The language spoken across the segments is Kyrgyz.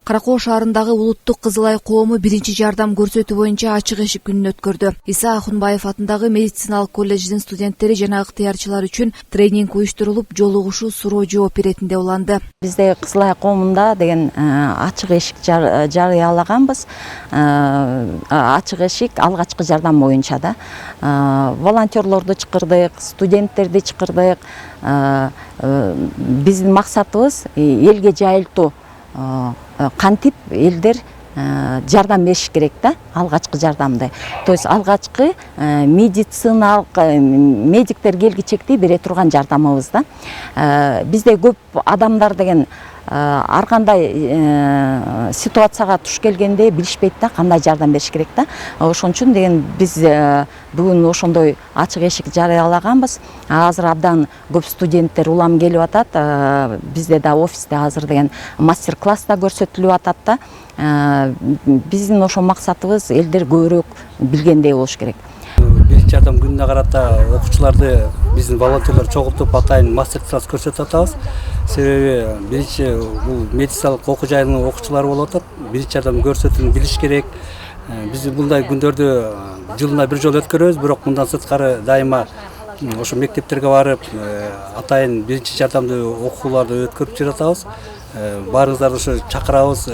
Кара Коо шаарындагы улуттук Кызыл Ай коому биринчи жардам көрсөтүү боюнча ачык эшик күнүн өткөрдү. Иса Ахунбаев атындагы медициналык колледждин студенттери жана ыктыярчылар үчүн тренинг уюштурулуп, жолугушуу суроо жооп иретинде уланды. Бизде Кызыл Ай коомунда деген ачык эшик жарыялаганбыз. Ачык эшик алгачкы жардам боюнча да. Волонтерлорду чакырдык, студенттерди чакырдык. Биздин максатыбыз элге жайылтуу. Кантип элдер жардам бериш керек да, алгачкы жардамды. То есть алгачкы медициналык медиктер келгичекти бере турган жардамыбыз да. Бизде көп адамдар деген ар кандай ситуацияга туш келгенде билишпейт да, кандай жардам бериш керек да. Ошон үчүн деген биз бүгүн ошондой ачык эшик жарыялаганбыз. Азыр абдан көп студенттер улам келип атат. Бизде да офисте азыр деген мастер-класс да көрсөтүлүп атат да. Биздин ошо максатыбыз элдер көбүрөөк билгендей болуш керек. Биринчи жардам күнүнө карата окуучуларды биздин волонтерлер чогултуп атайын мастер-класс көрсөтүп атабыз. Себеби биринчи бул медициналык окуу жайынын окуучулары болуп атат. Биринчи жардам көрсөтүүнү билиш керек. Биз мындай күндөрдү жылына бир жолу өткөрөбүз, бирок мындан сырткары дайыма ошо мектептерге барып атайын биринчи жардамды окууларды өткөрүп жатабыз. Баарыңыздарды ошо чакырабыз.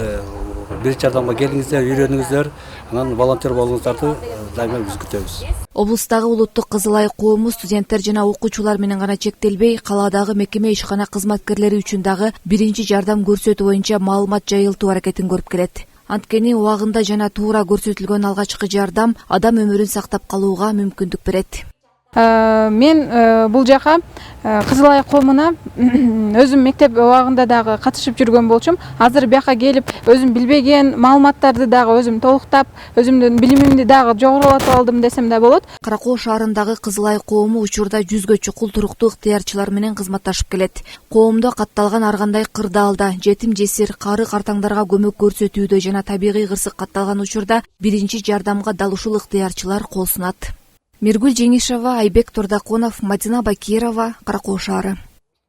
Биринчи жардамга келиңиздер, үйрөнүңүздөр, анан волонтер болуңуздарды дайыма биз күтөбүз. Облустагы улуттук Кызыл Ай коому студенттер жана окуучулар менен гана чектелбей, калаадагы мекеме ишкана кызматкерлери үчүн дагы биринчи жардам көрсөтүү боюнча маалымат жайылтуу аракетин көрүп келет. Анткени убагында жана туура көрсөтүлгөн алгачкы жардам адам өмүрүн сактап калууга мүмкүндүк берет. Мен бул жака Кызыл Ай коомуна өзүм мектеп убагында дагы катышып жүргөн болчумун. Азыр бияка келип, өзүм билбеген маалыматтарды дагы өзүм толуктап, өзүмдүн билимимди дагы жогорулатып алдым десем да болот. Кара Коо шаарындагы Кызыл Ай коому учурда 100гө чукул туруктуу ыктыярчылар менен кызматташып келет. Коомдо катталган ар кандай кырдаалда, жетим жесир, кары картаңдарга көмөк көрсөтүүдө жана табигый кырсык катталган учурда биринчи жардамга дал ушул ыктыярчылар кол сунат. Миргүл Жеңишева, Айбек Тордаконов, Мадина Бакирова, Кара Коо шаары.